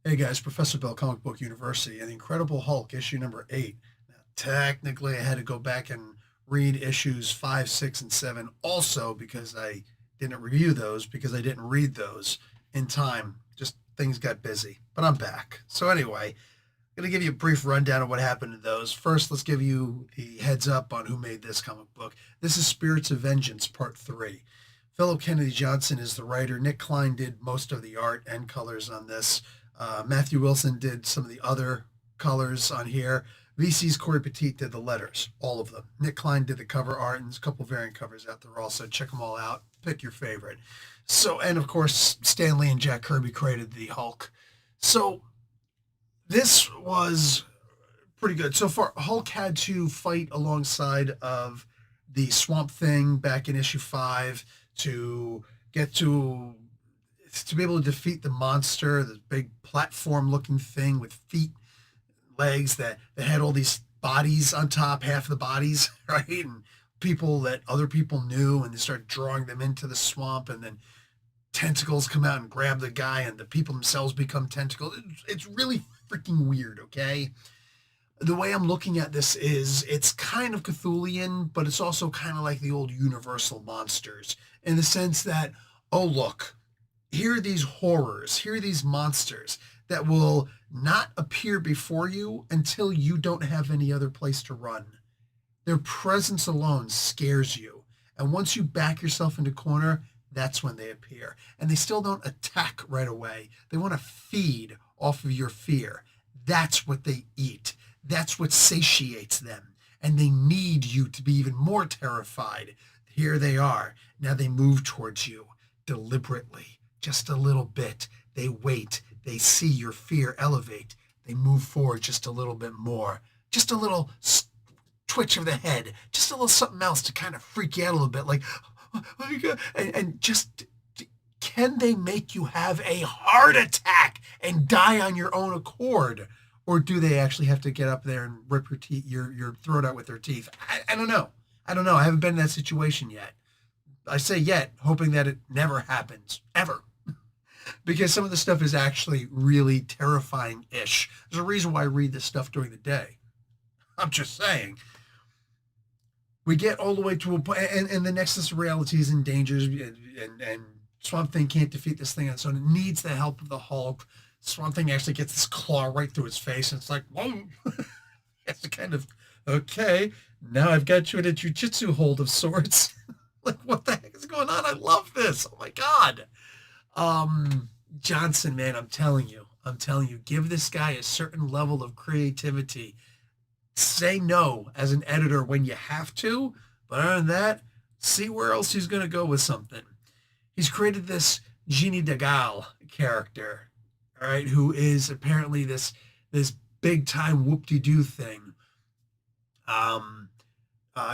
Hey guys, Professor Bell, Comic Book University, and the Incredible Hulk, issue number 8. Now, technically, I had to go back and read issues 5, 6, and 7 also because I didn't review those because I didn't read those in time. Just things got busy, but I'm back. So, anyway, I'm going to give you a brief rundown of what happened in those. First, let's give you the heads up on who made this comic book. This is Spirits of Vengeance, Part 3. Philip Kennedy Johnson is the writer. Nick Klein did most of the art and colors on this. Matthew Wilson did some of the other colors on here. VC's Corey Petit did the letters, all of them. Nick Klein did the cover art, and there's a couple variant covers out there also. Check them all out. Pick your favorite. So, and of course, Stan Lee and Jack Kirby created the Hulk. So, this was pretty good. So far, Hulk had to fight alongside of the Swamp Thing back in issue 5 to get to be able to defeat the monster, this big platform looking thing with feet, legs that had all these bodies on top, half of the bodies, right? And people that other people knew, and they start drawing them into the swamp, and then tentacles come out and grab the guy, and the people themselves become tentacles. It's really freaking weird, okay? The way I'm looking at this is it's kind of Cthulhian, but it's also kind of like the old Universal monsters in the sense that, oh, look, here are these horrors, here are these monsters that will not appear before you until you don't have any other place to run. Their presence alone scares you. And once you back yourself into corner, that's when they appear. And they still don't attack right away. They want to feed off of your fear. That's what they eat. That's what satiates them. And they need you to be even more terrified. Here they are. Now they move towards you deliberately, just a little bit. They wait. They see your fear elevate. They move forward just a little bit more. Just a little twitch of the head. Just a little something else to kind of freak you out a little bit. Like, oh my God. And just, can they make you have a heart attack and die on your own accord? Or do they actually have to get up there and rip your throat out with their teeth? I don't know. I don't know. I haven't been in that situation yet. I say yet, hoping that it never happens, ever. Because some of the stuff is actually really terrifying-ish. There's a reason why I read this stuff during the day. I'm just saying. We get all the way to a point, and the Nexus of Reality is in danger, and Swamp Thing can't defeat this thing on its own. It needs the help of the Hulk. Swamp Thing actually gets this claw right through its face, and it's like, whoa. It's kind of, okay, now I've got you in a jujitsu hold of sorts. Like, what the heck is going on? I love this. Oh my God. Johnson, man, I'm telling you, give this guy a certain level of creativity. Say no as an editor when you have to, but other than that, see where else he's going to go with something. He's created this Jeannie Dagal character, all right, who is apparently this big time whoop-de-doo thing.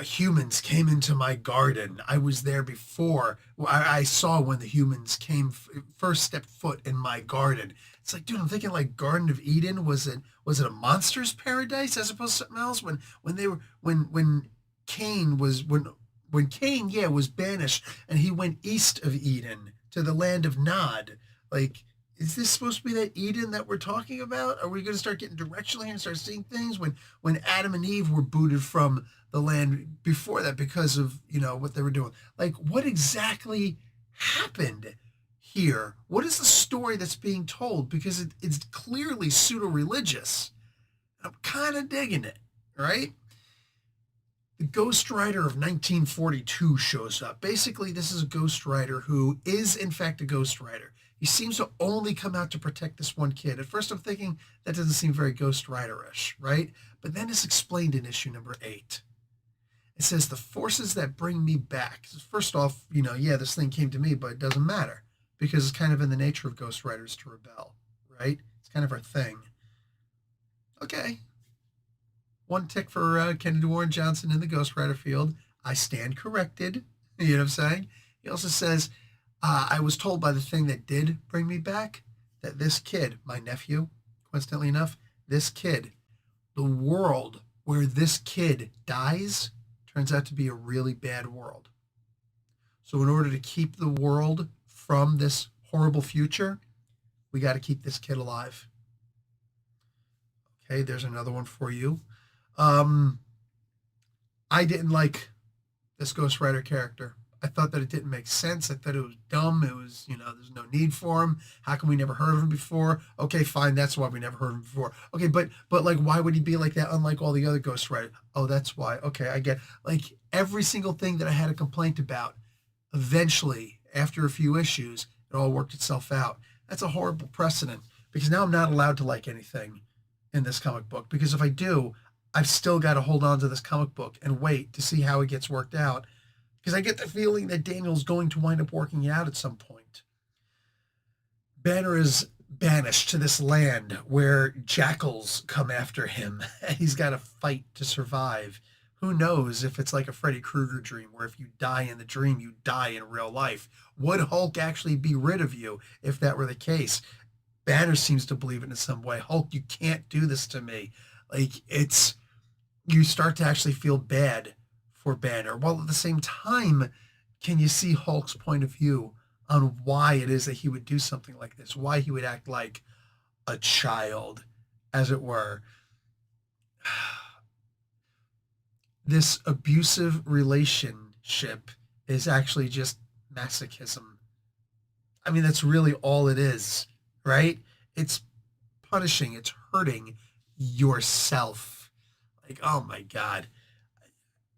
Humans came into my garden. I was there before. I saw when the humans first stepped foot in my garden. It's like, dude, I'm thinking like Garden of Eden. Was it a monster's paradise as opposed to something else? When Cain was banished and he went east of Eden to the land of Nod. Like, is this supposed to be that Eden that we're talking about? Are we going to start getting directional here and start seeing things when Adam and Eve were booted from the land before that because of, what they were doing? Like, what exactly happened here? What is the story that's being told? Because it's clearly pseudo-religious. I'm kind of digging it, right? The Ghost Rider of 1942 shows up. Basically, this is a Ghost Rider who is, in fact, a Ghost Rider. He seems to only come out to protect this one kid. At first, I'm thinking that doesn't seem very Ghost Rider-ish, right? But then it's explained in issue number 8. It says, the forces that bring me back. First off, this thing came to me, but it doesn't matter because it's kind of in the nature of Ghost Riders to rebel, right? It's kind of our thing. Okay. One tick for Kennedy Warren Johnson in the Ghost Rider field. I stand corrected. You know what I'm saying? He also says, I was told by the thing that did bring me back that this kid, my nephew, coincidentally enough, this kid, the world where this kid dies turns out to be a really bad world. So in order to keep the world from this horrible future, we got to keep this kid alive. Okay, there's another one for you. Um, I didn't like this Ghost Rider character. I thought that it didn't make sense. I thought it was dumb. It was, there's no need for him. How come we never heard of him before? Okay, fine, that's why we never heard of him before. Okay, but like, why would he be like that? Unlike all the other Ghost Riders. Oh, that's why. Okay, I get like every single thing that I had a complaint about. Eventually, after a few issues, it all worked itself out. That's a horrible precedent because now I'm not allowed to like anything in this comic book because if I do, I've still got to hold on to this comic book and wait to see how it gets worked out because I get the feeling that Daniel's going to wind up working it out at some point. Banner is banished to this land where jackals come after him and he's got to fight to survive. Who knows if it's like a Freddy Krueger dream where if you die in the dream, you die in real life. Would Hulk actually be rid of you if that were the case? Banner seems to believe it in some way. Hulk, you can't do this to me. Like, you start to actually feel bad for Banner. While at the same time, can you see Hulk's point of view on why it is that he would do something like this? Why he would act like a child, as it were. This abusive relationship is actually just masochism. I mean, that's really all it is, right? It's punishing, it's hurting yourself. Like, oh my God.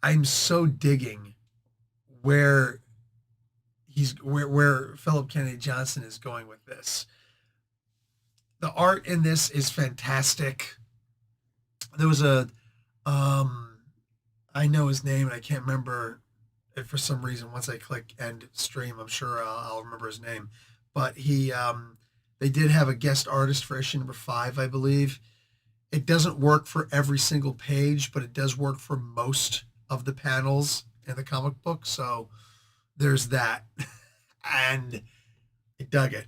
I'm so digging where where Philip Kennedy Johnson is going with this. The art in this is fantastic. There was a I know his name and I can't remember it for some reason. Once I click end stream, I'm sure I'll remember his name. But they did have a guest artist for issue number 5, I believe. It doesn't work for every single page, but it does work for most of the panels in the comic book. So there's that. And I dug it.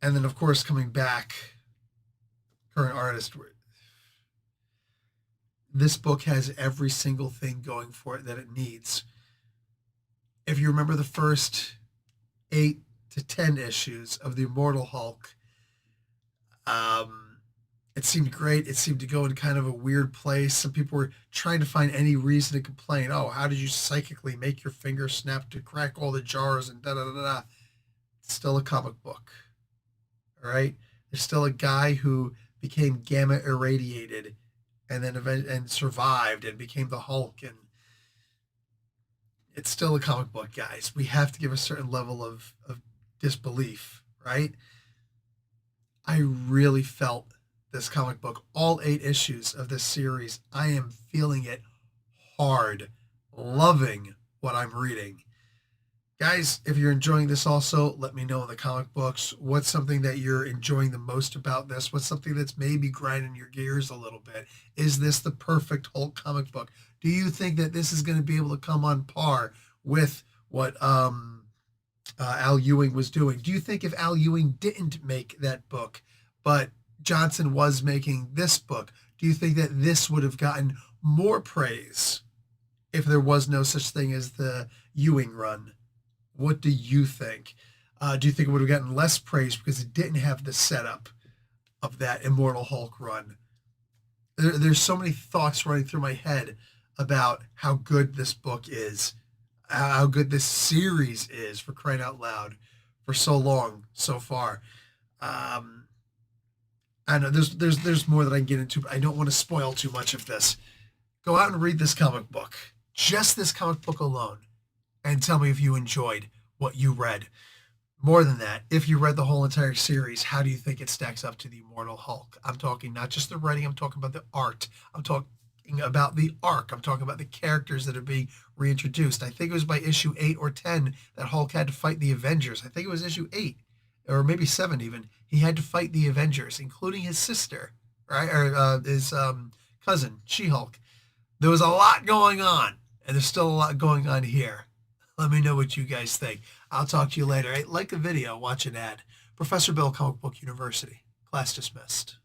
And then, of course, coming back, current artist. This book has every single thing going for it that it needs. If you remember the first 8 to 10 issues of the Immortal Hulk, it seemed great. It seemed to go in kind of a weird place. Some people were trying to find any reason to complain. Oh, how did you psychically make your finger snap to crack all the jars and da da da da? It's still a comic book. All right? There's still a guy who became gamma irradiated and then and survived and became the Hulk. And it's still a comic book, guys. We have to give a certain level of disbelief, right? I really felt this comic book, all 8 issues of this series. I am feeling it hard, loving what I'm reading. Guys, if you're enjoying this also, let me know in the comic books. What's something that you're enjoying the most about this? What's something that's maybe grinding your gears a little bit? Is this the perfect Hulk comic book? Do you think that this is going to be able to come on par with what Al Ewing was doing? Do you think if Al Ewing didn't make that book, but Johnson was making this book, do you think that this would have gotten more praise if there was no such thing as the Ewing run? What do you think? Do you think it would have gotten less praise because it didn't have the setup of that Immortal Hulk run? There's so many thoughts running through my head about how good this book is, how good this series is, for crying out loud, for so long so far. I know there's more that I can get into, but I don't want to spoil too much of this. Go out and read this comic book, just this comic book alone, and tell me if you enjoyed what you read. More than that, if you read the whole entire series, how do you think it stacks up to the Immortal Hulk? I'm talking not just the writing, I'm talking about the art. I'm talking about the arc. I'm talking about the characters that are being reintroduced. I think it was by issue 8 or 10 that Hulk had to fight the Avengers. I think it was issue 8, or maybe 7 even. He had to fight the Avengers, including his sister, right? Or his cousin, She-Hulk. There was a lot going on, and there's still a lot going on here. Let me know what you guys think. I'll talk to you later. Hey, like the video, watch an ad. Professor Bill, Comic Book University. Class dismissed.